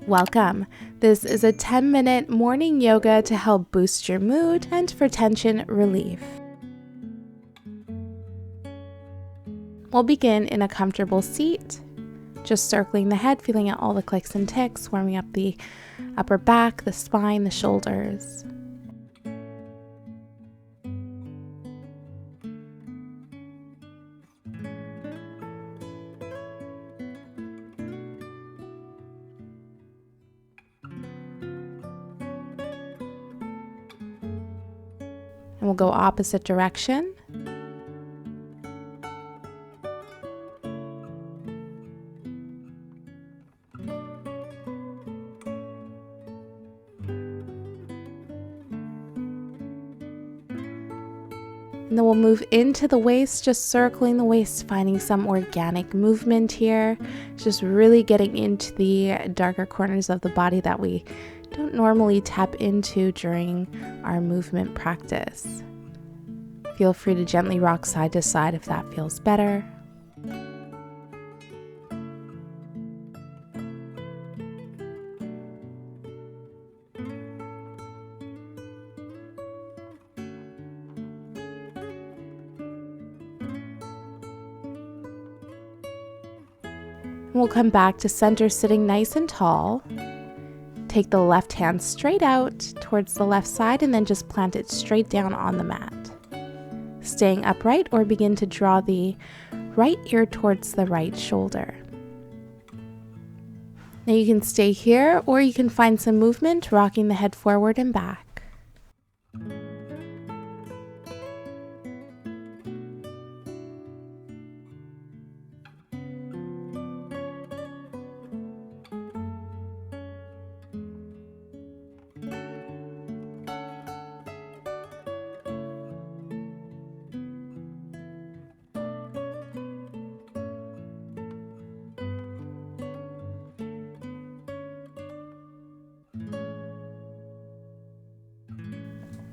Welcome. This is a 10-minute morning yoga to help boost your mood and for tension relief. We'll begin in a comfortable seat, just circling the head, feeling out all the clicks and ticks, warming up the upper back, the spine, the shoulders. And we'll go opposite direction. And then we'll move into the waist, just circling the waist, finding some organic movement here. Just really getting into the darker corners of the body that we don't normally tap into during our movement practice. Feel free to gently rock side to side if that feels better. We'll come back to center, sitting nice and tall. Take the left hand straight out towards the left side and then just plant it straight down on the mat. Staying upright, or begin to draw the right ear towards the right shoulder. Now you can stay here, or you can find some movement, rocking the head forward and back.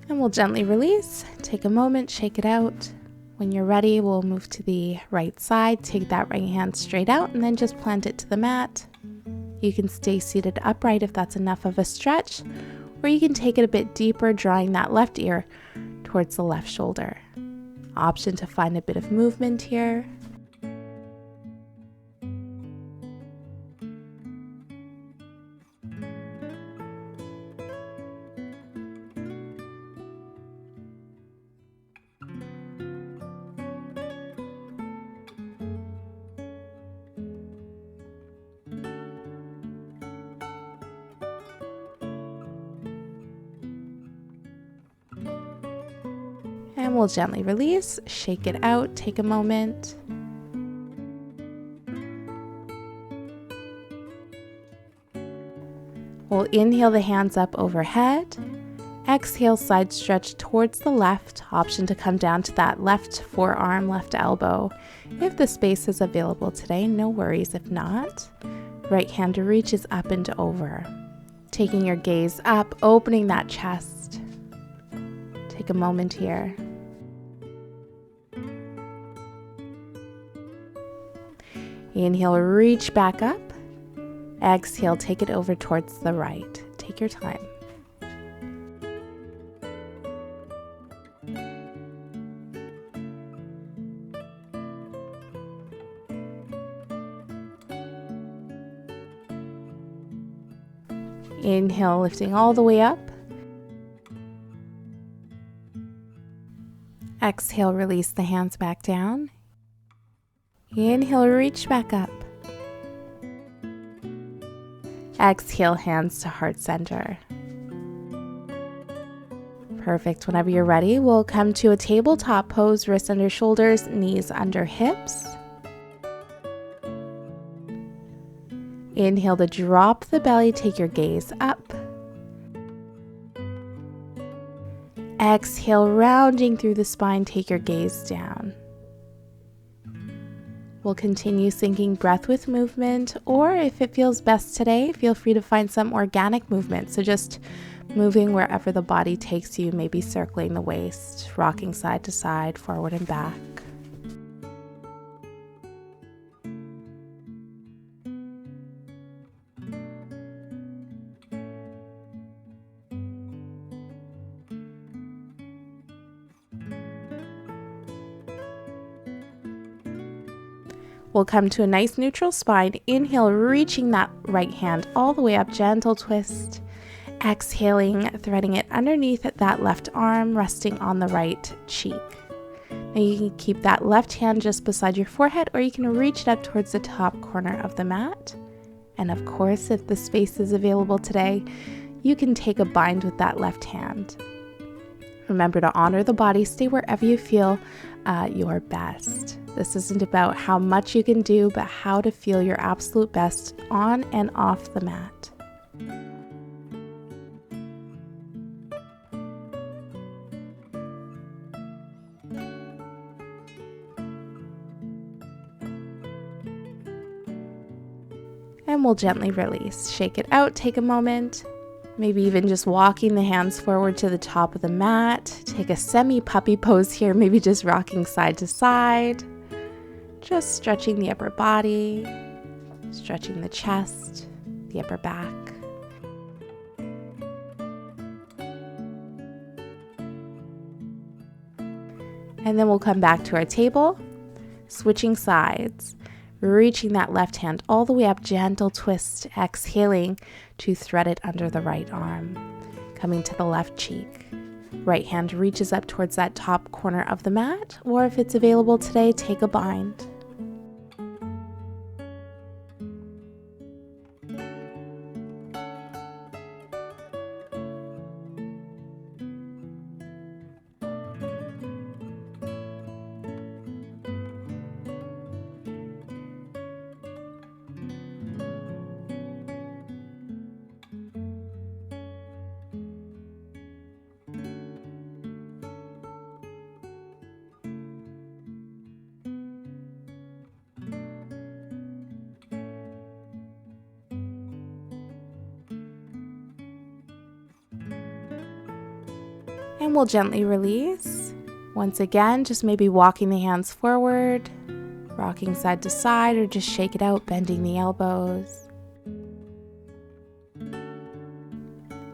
And we'll gently release. Take a moment, shake it out. When you're ready, we'll move to the right side. Take that right hand straight out and then just plant it to the mat. You can stay seated upright if that's enough of a stretch, or you can take it a bit deeper, drawing that left ear towards the left shoulder. Option to find a bit of movement here. And we'll gently release, shake it out, take a moment. We'll inhale the hands up overhead. Exhale, side stretch towards the left. Option to come down to that left forearm, left elbow. If the space is available today, no worries if not. Right hand reaches up and over. Taking your gaze up, opening that chest. Take a moment here. Inhale, reach back up. Exhale, take it over towards the right. Take your time. Inhale, lifting all the way up. Exhale, release the hands back down. Inhale, reach back up. Exhale, hands to heart center. Perfect. Whenever you're ready, we'll come to a tabletop pose, wrists under shoulders, knees under hips. Inhale to drop the belly, take your gaze up. Exhale, rounding through the spine, take your gaze down. We'll continue syncing breath with movement, or if it feels best today, feel free to find some organic movement. So just moving wherever the body takes you, maybe circling the waist, rocking side to side, forward and back. We'll come to a nice neutral spine. Inhale, reaching that right hand all the way up, gentle twist. Exhaling, threading it underneath that left arm, resting on the right cheek. Now you can keep that left hand just beside your forehead, or you can reach it up towards the top corner of the mat. And of course, if the space is available today, you can take a bind with that left hand. Remember to honor the body, stay wherever you feel your best. This isn't about how much you can do, but how to feel your absolute best on and off the mat. And we'll gently release. Shake it out, take a moment. Maybe even just walking the hands forward to the top of the mat. Take a semi-puppy pose here, maybe just rocking side to side. Just stretching the upper body, stretching the chest, the upper back. And then we'll come back to our table, switching sides. Reaching that left hand all the way up, gentle twist, exhaling to thread it under the right arm. Coming to the left cheek. Right hand reaches up towards that top corner of the mat, or if it's available today, take a bind. And we'll gently release. Once again, just maybe walking the hands forward, rocking side to side, or just shake it out, bending the elbows. And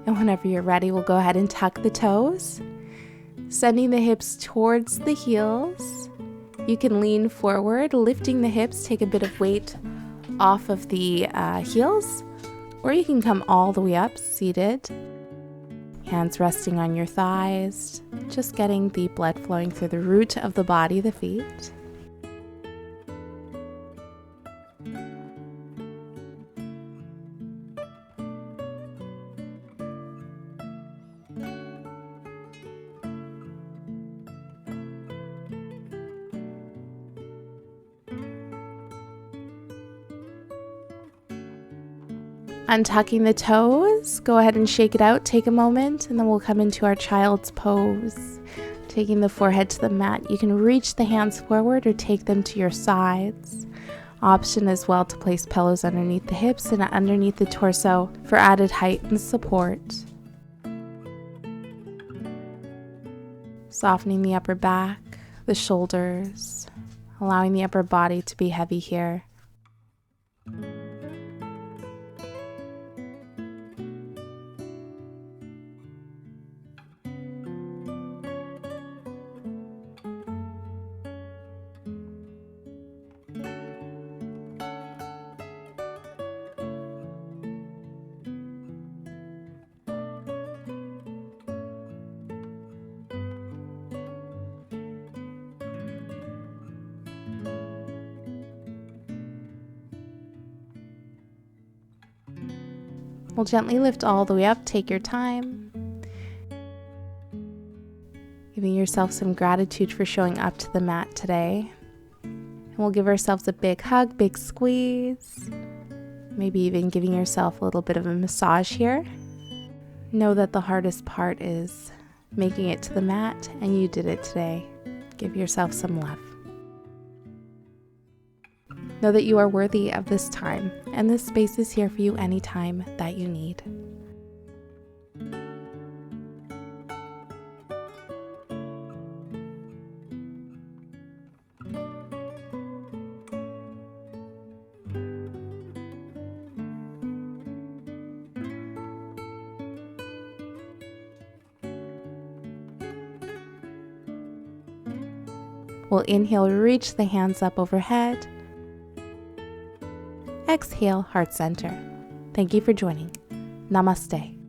whenever you're ready, we'll go ahead and tuck the toes, sending the hips towards the heels. You can lean forward, lifting the hips, take a bit of weight off of the heels, or you can come all the way up, seated. Hands resting on your thighs, just getting the blood flowing through the root of the body, the feet. Untucking the toes, go ahead and shake it out, take a moment, and then we'll come into our child's pose. Taking the forehead to the mat, you can reach the hands forward or take them to your sides. Option as well to place pillows underneath the hips and underneath the torso for added height and support. Softening the upper back, the shoulders, allowing the upper body to be heavy here. We'll gently lift all the way up, take your time. Giving yourself some gratitude for showing up to the mat today. And we'll give ourselves a big hug, big squeeze. Maybe even giving yourself a little bit of a massage here. Know that the hardest part is making it to the mat, and you did it today. Give yourself some love. Know that you are worthy of this time, and this space is here for you anytime that you need. We'll inhale, reach the hands up overhead. Exhale, heart center. Thank you for joining. Namaste.